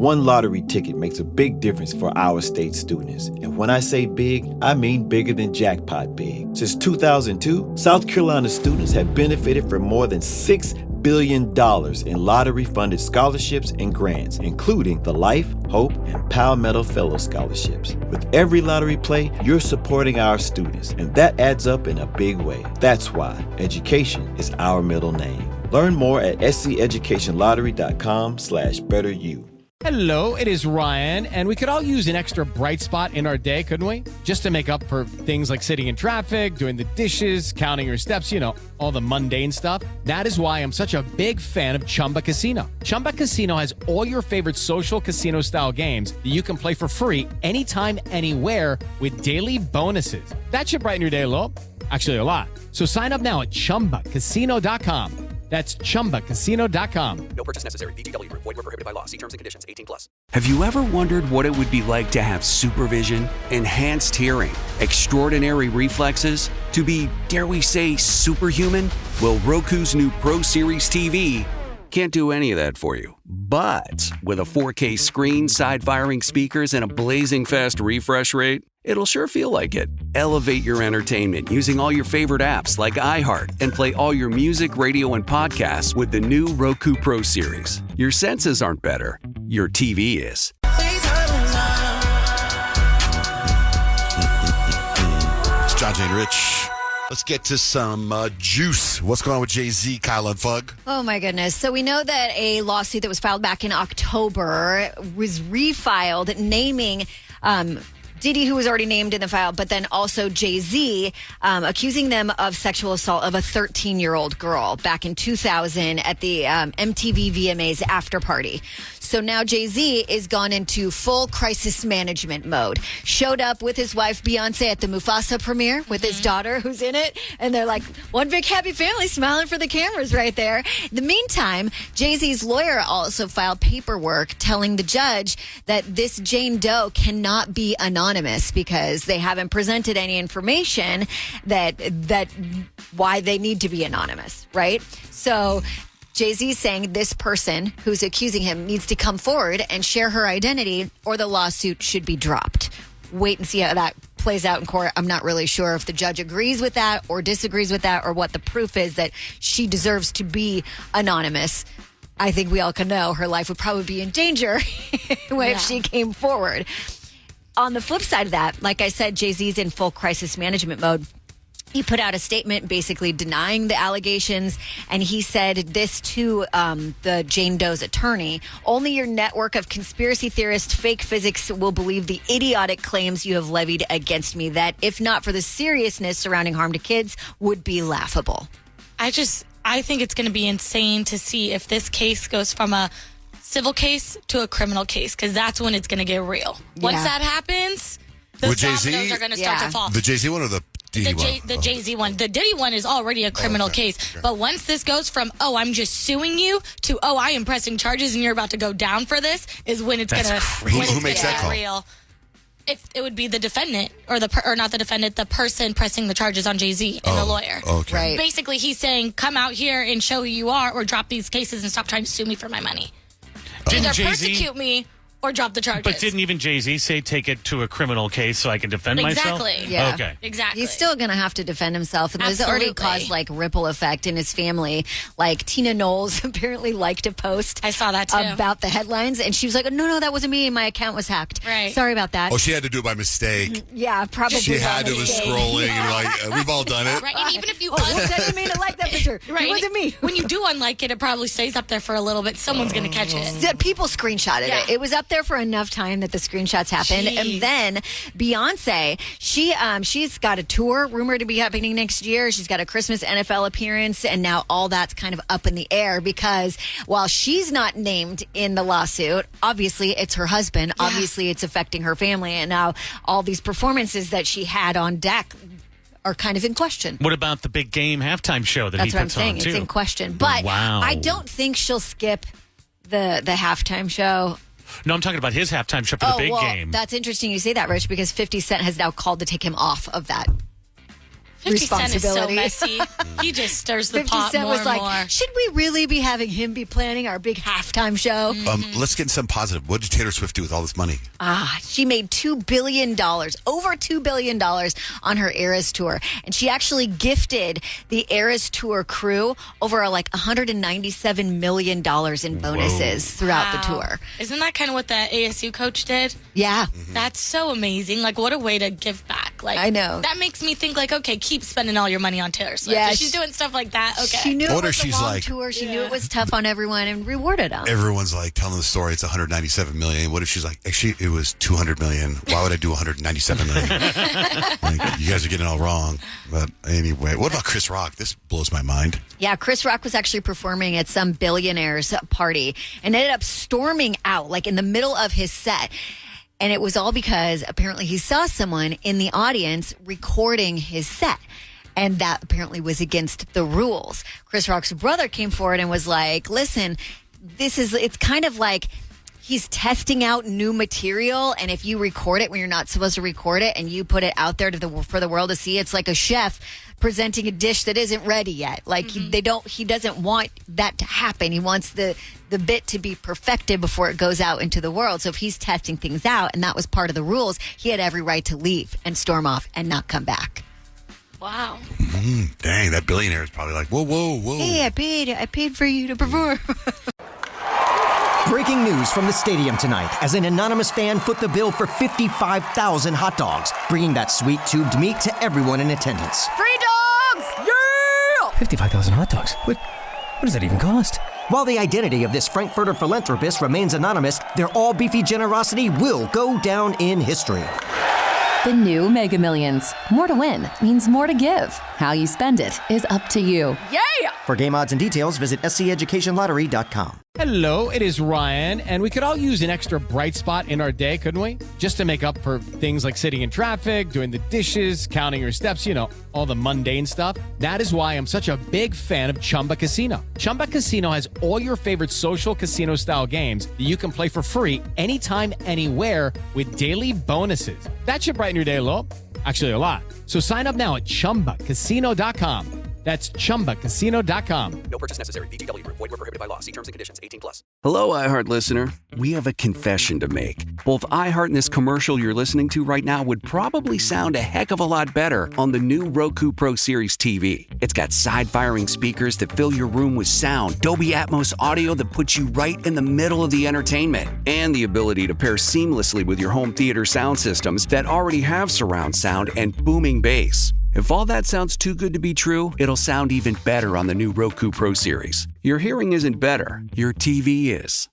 One lottery ticket makes a big difference for our state students. And when I say big, I mean bigger than jackpot big. Since 2002, South Carolina students have benefited from more than $6 billion in lottery-funded scholarships and grants, including the Life, Hope, and Palmetto Fellow Scholarships. With every lottery play, you're supporting our students, and that adds up in a big way. That's why education is our middle name. Learn more at sceducationlottery.com/betteryou. Hello, it is Ryan, and we could all use an extra bright spot in our day, couldn't we? Just to make up for things like sitting in traffic, doing the dishes, counting your steps, all the mundane stuff. That is why I'm such a big fan of Chumba Casino. Chumba Casino has all your favorite social casino-style games that you can play for free anytime, anywhere with daily bonuses. That should brighten your day a little. Actually, a lot. So sign up now at ChumbaCasino.com. That's ChumbaCasino.com. No purchase necessary. VGW Group. Void where prohibited by law. See terms and conditions. 18+. Have you ever wondered what it would be like to have supervision, enhanced hearing, extraordinary reflexes, to be, dare we say, superhuman? Well, Roku's new Pro Series TV can't do any of that for you. But with a 4K screen, side-firing speakers, and a blazing fast refresh rate, it'll sure feel like it. Elevate your entertainment using all your favorite apps like iHeart and play all your music, radio, and podcasts with the new Roku Pro Series. Your senses aren't better. Your TV is. It's John Jane Rich. Let's get to some juice. What's going on with Jay-Z, Kyle and Fug? Oh, my goodness. So we know that a lawsuit that was filed back in October was refiled naming Diddy, who was already named in the file, but then also Jay-Z, accusing them of sexual assault of a 13-year-old girl back in 2000 at the MTV VMAs after party. So now Jay-Z is gone into full crisis management mode. Showed up with his wife Beyonce at the Mufasa premiere with his daughter who's in it. And they're like, one big happy family smiling for the cameras right there. In the meantime, Jay-Z's lawyer also filed paperwork telling the judge that this Jane Doe cannot be anonymous because they haven't presented any information that why they need to be anonymous, right? So Jay-Z saying this person who's accusing him needs to come forward and share her identity or the lawsuit should be dropped. Wait and see how that plays out in court. I'm not really sure if the judge agrees with that or disagrees with that or what the proof is that she deserves to be anonymous. I think we all can know her life would probably be in danger if she came forward. On the flip side of that, like I said, Jay-Z's in full crisis management mode. He put out a statement basically denying the allegations, and he said this to the Jane Doe's attorney: only your network of conspiracy theorists, fake physics will believe the idiotic claims you have levied against me that, if not for the seriousness surrounding harm to kids, would be laughable. I think it's going to be insane to see if this case goes from a civil case to a criminal case, because that's when it's going to get real. Once that happens, the dominoes are going to start to fall. The Jay-Z one or the Diddy one? The Jay-Z one. The Diddy one is already a criminal case. Okay. But once this goes from, I'm just suing you, to, I am pressing charges and you're about to go down for this, is when it's going to Who makes that call? Real. It would be the defendant, or not the defendant, the person pressing the charges on Jay-Z and the lawyer. Okay. Right. Basically, he's saying, come out here and show who you are, or drop these cases and stop trying to sue me for my money. Either persecute me or drop the charges. But didn't even Jay-Z say take it to a criminal case so I can defend myself? Exactly. Yeah. Okay. Exactly. He's still going to have to defend himself. And there's already caused ripple effect in his family. Like Tina Knowles apparently liked a post. I saw that too. About the headlines. And she was like, no, that wasn't me. My account was hacked. Right. Sorry about that. Oh, she had to do it by mistake. Yeah, probably. She had to have scrolling. And we've all done it. Right. And even if you didn't mean to like that picture. Right. It wasn't me. When you do unlike it, it probably stays up there for a little bit. Someone's going to catch it. People screenshotted it. It was up there for enough time that the screenshots happened. Jeez. And then Beyonce, she's got a tour rumored to be happening next year. She's got a Christmas NFL appearance, and now all that's kind of up in the air because while she's not named in the lawsuit, obviously it's her husband. Yeah. Obviously it's affecting her family, and now all these performances that she had on deck are kind of in question. What about the big game halftime show that That's he what I'm puts saying. on, too? It's in question. But I don't think she'll skip the halftime show. No, I'm talking about his halftime show for the big game. That's interesting you say that, Rich, because 50 Cent has now called to take him off of that. responsibility. 50 Cent is so messy. He just stirs the 50 pot Cent more was and like, more. should we really be having him be planning our big halftime show? Let's get some positive. What did Taylor Swift do with all this money? She made $2 billion, over $2 billion on her Eras tour. And she actually gifted the Eras tour crew over like $197 million in bonuses throughout the tour. Isn't that kind of what the ASU coach did? Yeah. That's so amazing. Like, what a way to give back. Like, I know. That makes me think, like, okay, keep spending all your money on Taylor Swift. Yeah, If she's doing stuff like that, okay. She knew What it if was she's a long like- tour. She knew it was tough on everyone and rewarded them. Everyone's like telling the story. It's 197 million. What if she's like, actually, it was 200 million. Why would I do 197 million? Like, you guys are getting it all wrong. But anyway, what about Chris Rock? This blows my mind. Yeah, Chris Rock was actually performing at some billionaire's party and ended up storming out like in the middle of his set. And it was all because apparently he saw someone in the audience recording his set. And that apparently was against the rules. Chris Rock's brother came forward and was like, listen, it's kind of like he's testing out new material. And if you record it when you're not supposed to record it and you put it out there for the world to see, it's like a chef presenting a dish that isn't ready yet. Like he doesn't want that to happen. He wants the bit to be perfected before it goes out into the world. So if he's testing things out and that was part of the rules, he had every right to leave and storm off and not come back. Wow. Dang, that billionaire is probably like, whoa, whoa, whoa. Hey, I paid for you to perform. Breaking news from the stadium tonight as an anonymous fan foot the bill for 55,000 hot dogs, bringing that sweet tubed meat to everyone in attendance. Free dogs! Yeah! 55,000 hot dogs? What does that even cost? While the identity of this Frankfurter philanthropist remains anonymous, their all-beefy generosity will go down in history. The new Mega Millions. More to win means more to give. How you spend it is up to you. Yeah! For game odds and details, visit sceducationlottery.com. Hello, it is Ryan, and we could all use an extra bright spot in our day, couldn't we? Just to make up for things like sitting in traffic, doing the dishes, counting your steps, all the mundane stuff. That is why I'm such a big fan of Chumba Casino. Chumba Casino has all your favorite social casino-style games that you can play for free anytime, anywhere with daily bonuses. That should brighten your day a little. Actually, a lot. So sign up now at ChumbaCasino.com. That's ChumbaCasino.com. No purchase necessary. VGW Group. Void where prohibited by law. See terms and conditions. 18+. Hello, iHeart listener. We have a confession to make. Both iHeart and this commercial you're listening to right now would probably sound a heck of a lot better on the new Roku Pro Series TV. It's got side-firing speakers that fill your room with sound, Dolby Atmos audio that puts you right in the middle of the entertainment, and the ability to pair seamlessly with your home theater sound systems that already have surround sound and booming bass. If all that sounds too good to be true, it'll sound even better on the new Roku Pro Series. Your hearing isn't better, your TV is.